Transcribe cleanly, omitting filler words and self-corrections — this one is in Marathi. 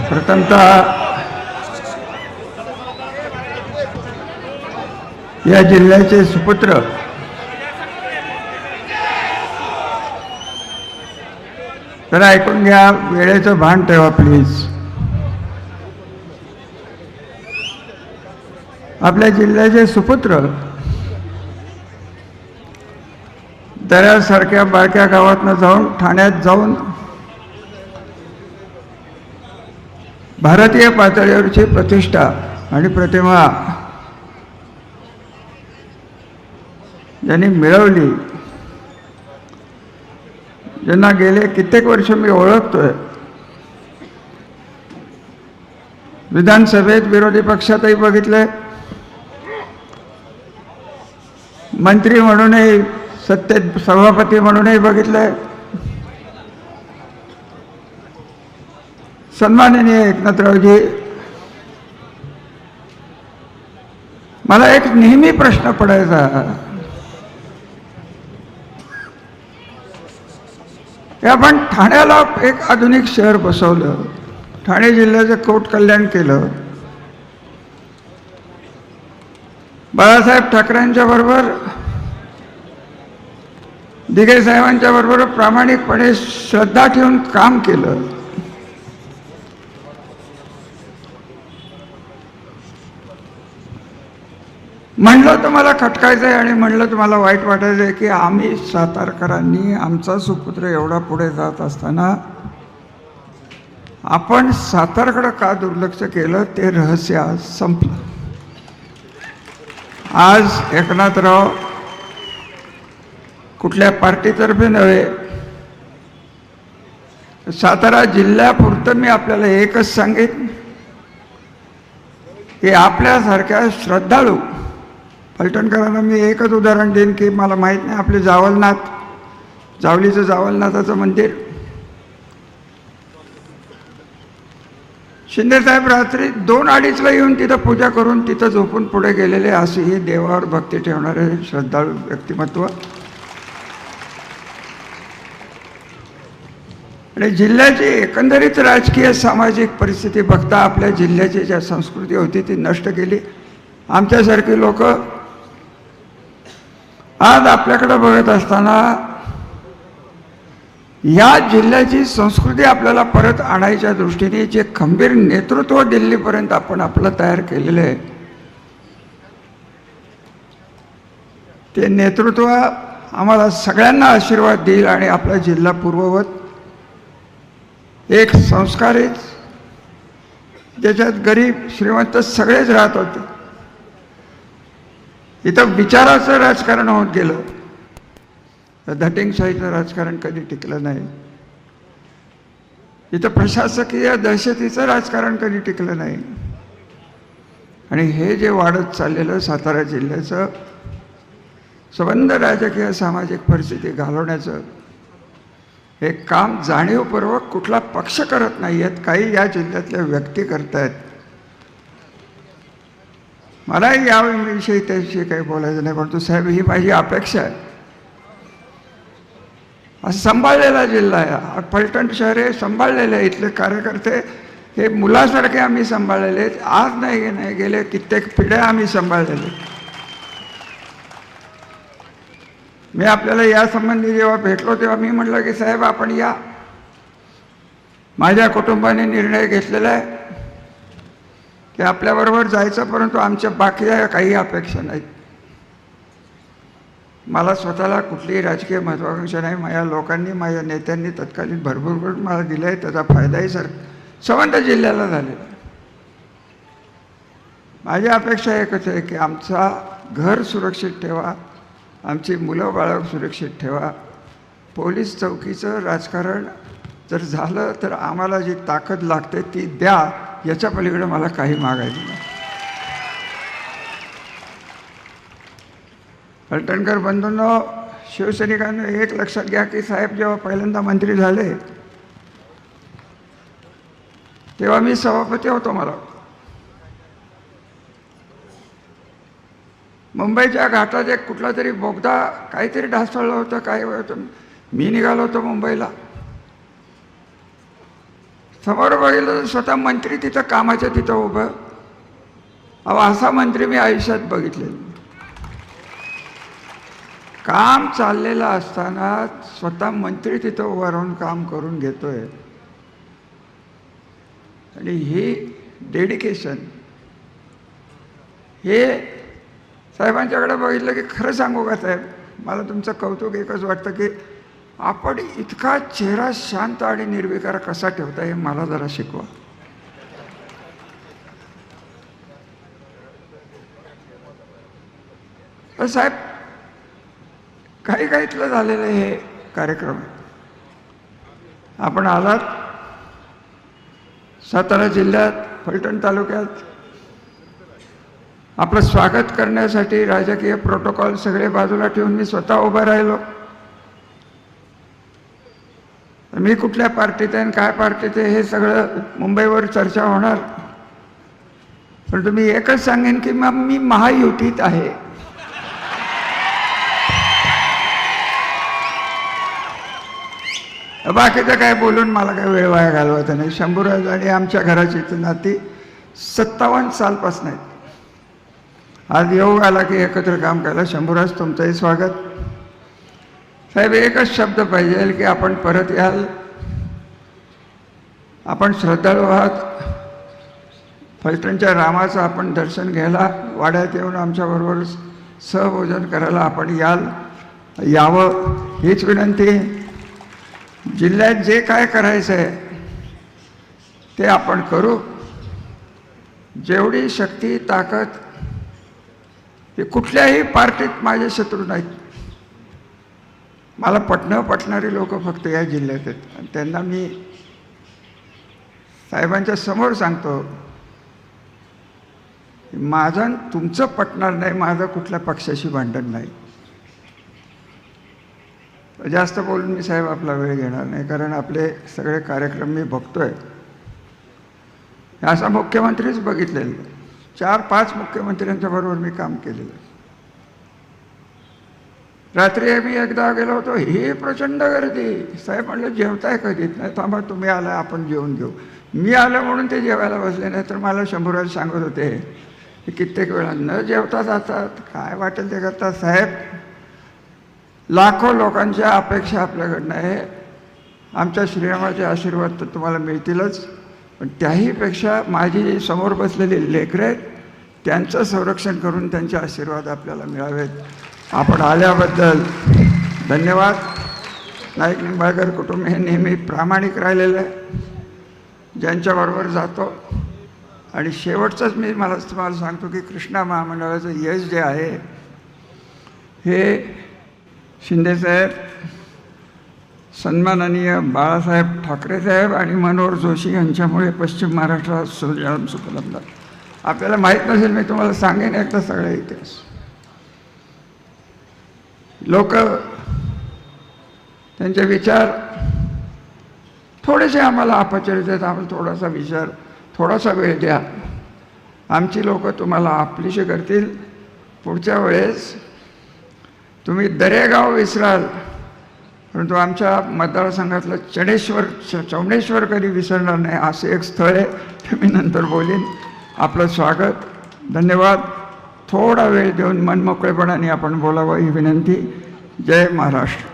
प्रथमतः या जिल्ह्याचे सुपुत्र तर ऐकून घ्या, वेळेचं भान ठेवा प्लीज. आपल्या जिल्ह्याचे सुपुत्र दऱ्यासारख्या बारक्या गावातनं जाऊन ठाण्यात जाऊन भारतीय पातळीवरची प्रतिष्ठा आणि प्रतिमा ज्यांनी मिळवली, ज्यांना गेले कित्येक वर्ष मी ओळखतोय, विधानसभेत विरोधी पक्षातही बघितले, मंत्री म्हणूनही सत्तेत सभापती म्हणूनही बघितले, सन्माननीय एकनाथरावजी, मला एक नेहमी प्रश्न पडायचा, की आपण ठाण्याला एक आधुनिक शहर बसवलं, ठाणे जिल्ह्याचं कोट कल्याण केलं, बाळासाहेब ठाकरेंच्या बरोबर, दिघे साहेबांच्या बरोबर प्रामाणिकपणे श्रद्धा ठेवून काम केलं. म्हणलं तर मला खटकायचं आहे आणि म्हणलं तर मला वाईट वाटायचं आहे की आम्ही सातारकरांनी आमचा सुपुत्र एवढा पुढे जात असताना आपण सातारकडं का दुर्लक्ष केलं, ते रहस्य आज संपलं. आज एकनाथराव कुठल्या पार्टीतर्फे नव्हे, सातारा जिल्ह्यापुरतं मी आपल्याला एकच सांगेन की आपल्यासारख्या श्रद्धाळू फलटणकरांना मी एकच उदाहरण देईन की मला माहीत नाही, आपले जावलनाथ, जावलीचं जावलनाथाचं मंदिर, शिंदेसाहेब रात्री 2-2:30ला येऊन तिथं पूजा करून तिथं झोपून पुढे गेलेले, असेही देवावर भक्ती ठेवणारे श्रद्धाळू व्यक्तिमत्व. आणि जिल्ह्याची एकंदरीत राजकीय सामाजिक परिस्थिती बघता आपल्या जिल्ह्याची ज्या संस्कृती होती ती नष्ट केली. आमच्यासारखी लोक आज आपल्याकडे बघत असताना या जिल्ह्याची संस्कृती आपल्याला परत आणायच्या दृष्टीने जे खंबीर नेतृत्व दिल्लीपर्यंत आपण आपलं तयार केलेलं आहे, ते नेतृत्व आम्हाला सगळ्यांना आशीर्वाद देईल आणि आपला जिल्हा पूर्ववत एक संस्कारित, ज्याच्यात गरीब श्रीमंत सगळेच राहत होते. इथं विचाराचं राजकारण होत गेलं, धटिंगशाहीचं राजकारण कधी टिकलं नाही. इथं प्रशासकीय दहशतीचं राजकारण कधी टिकलं नाही. आणि हे जे वाढत चाललेलं सातारा जिल्ह्याचं संबंध राजकीय सामाजिक परिस्थिती घालवण्याचं हे काम जाणीवपूर्वक कुठला पक्ष करत नाही आहेत, काही या जिल्ह्यातल्या व्यक्ती करतायत. मलाही याविषयी त्याविषयी काही बोलायचं नाही, परंतु साहेब ही माझी अपेक्षा आहे. असं सांभाळलेला जिल्हा आहे फलटण शहर, हे सांभाळलेले इथले कार्यकर्ते हे मुलासारखे आम्ही सांभाळलेले आहेत. आज नाही गेले कित्येक पिढ्या आम्ही सांभाळलेले. मी आपल्याला यासंबंधी जेव्हा भेटलो तेव्हा मी म्हटलं की साहेब आपण या, माझ्या कुटुंबाने निर्णय घेतलेला आहे की आपल्याबरोबर जायचं, परंतु आमच्या बाकीच्या काही अपेक्षा नाहीत. मला स्वतःला कुठलीही राजकीय महत्त्वाकांक्षा नाही. माझ्या लोकांनी, माझ्या नेत्यांनी तत्कालीन भरपूर मला दिलं आहे, त्याचा फायदाही संबंध जिल्ह्याला झालेला. माझी अपेक्षा एकच आहे की आमचा घर सुरक्षित ठेवा, आमची मुलं बाळं सुरक्षित ठेवा. पोलीस चौकीचं राजकारण जर झालं तर आम्हाला जी ताकद लागते ती द्या, याच्या पलीकडे मला काही मागायचं नाही. फलटणकर बंधूंनो, शिवसैनिकांना एक लक्षात घ्या की साहेब जेव्हा पहिल्यांदा मंत्री झाले तेव्हा मी सभापती होतो. मला मुंबईच्या घाटात एक कुठला तरी बोगदा काहीतरी ढासळलं होतं, काय होतं, मी निघालो होतो मुंबईला. समोर बघितलं तर स्वतः मंत्री तिथं कामाच्या तिथं उभं. अहो असा मंत्री मी आयुष्यात बघितलेला. काम चाललेलं असताना स्वतः मंत्री तिथं उभं राहून काम करून घेतोय. आणि ही डेडिकेशन, हे साहेबांच्याकडे बघितलं की खरं सांगू का साहेब, मला तुमचं कौतुक एकच वाटतं की आपण इतका चेहरा शांत आणि निर्विकार कसा ठेवता हे मला जरा शिकवा. तर साहेब काही इथलं झालेलं हे कार्यक्रम. आपण आलात सातारा जिल्ह्यात फलटण तालुक्यात, आपलं स्वागत करण्यासाठी राजकीय प्रोटोकॉल सगळे बाजूला ठेवून मी स्वतः उभा राहिलो. मी कुठल्या पार्टीत आहे आणि काय पार्टीत आहे हे सगळं मुंबईवर चर्चा होणार, पण तुम्ही एकच सांगेन की मग मी महायुतीत आहे. बाकीचं काय बोलून मला काय वेळ वाया घालवायचा नाही. शंभूराज आणि आमच्या घराची नाती 57 सालपासून आहेत. आज योग आला की एकत्र काम करायला. शंभूराज तुमचंही स्वागत. साहेब एकच शब्द पाहिजे की आपण परत याल. आपण श्रद्धाळू आहात. फलटणच्या रामाचं आपण दर्शन घ्यायला वाड्यात येऊन आमच्याबरोबर सहभोजन करायला आपण यावं हीच विनंती. जिल्ह्यात जे काय करायचं आहे ते आपण करू. जेवढी शक्ती ताकद, हे कुठल्याही पार्टीत माझे शत्रू नाहीत. मला पटणारी लोक फक्त या जिल्ह्यात आहेत. आणि त्यांना मी साहेबांच्या समोर सांगतो, माझं तुमचं पटणार नाही, माझं कुठल्या पक्षाशी भांडण नाही. जास्त बोलून मी साहेब आपला वेळ घेणार नाही, कारण आपले सगळे कार्यक्रम मी बघतोय. असा मुख्यमंत्रीच बघितलेलं, 4-5 मुख्यमंत्र्यांच्या बरोबर मी काम केलेलं. रात्री मी एकदा गेलो होतो, ही प्रचंड गर्दी. साहेब म्हणलं जेवताय कधीच? नाही, थांबा तुम्ही आला आपण जेवून घेऊ. मी आलं म्हणून ते जेवायला बसले, नाही तर मला शंभूराज सांगत होते की कित्येक वेळा न जेवता जातात, काय वाटेल ते करतात. साहेब लाखो लोकांच्या अपेक्षा आपल्याकडनं आहे. आमच्या श्रीरामाचे आशीर्वाद तर तुम्हाला मिळतीलच, पण त्याहीपेक्षा माझी समोर बसलेली लेकरं आहेत, त्यांचं संरक्षण करून त्यांचे आशीर्वाद आपल्याला मिळावेत. आपण आल्याबद्दल धन्यवाद. नाईक निंबाळकर कुटुंब हे नेहमी प्रामाणिक राहिलेलं आहे, ज्यांच्याबरोबर जातो. आणि शेवटचंच मी तुम्हाला सांगतो की कृष्णा महामंडळाचं यश जे आहे हे शिंदेसाहेब, सन्माननीय बाळासाहेब ठाकरे साहेब आणि मनोहर जोशी यांच्यामुळे पश्चिम महाराष्ट्रात सुजलाम सुफलाम झालं. आपल्याला माहीत नसेल, मी तुम्हाला सांगेन एकदा सगळा इतिहास. लोक त्यांचे विचार थोडेसे आम्हाला अपचरित आहेत. आम्हाला थोडासा विचार, थोडासा वेळ द्या. आमची लोक तुम्हाला आपलीशी करतील. पुढच्या वेळेस तुम्ही दरेगाव विसराल, परंतु आमच्या मतदारसंघातलं चौंडेश्वर कधी विसरणार नाही. असे एक स्थळ आहे, ते मी नंतर बोलीन. आपलं स्वागत, धन्यवाद. थोडा वेळ देऊन मनमोकळेपणाने आपण बोलावं ही विनंती. जय महाराष्ट्र.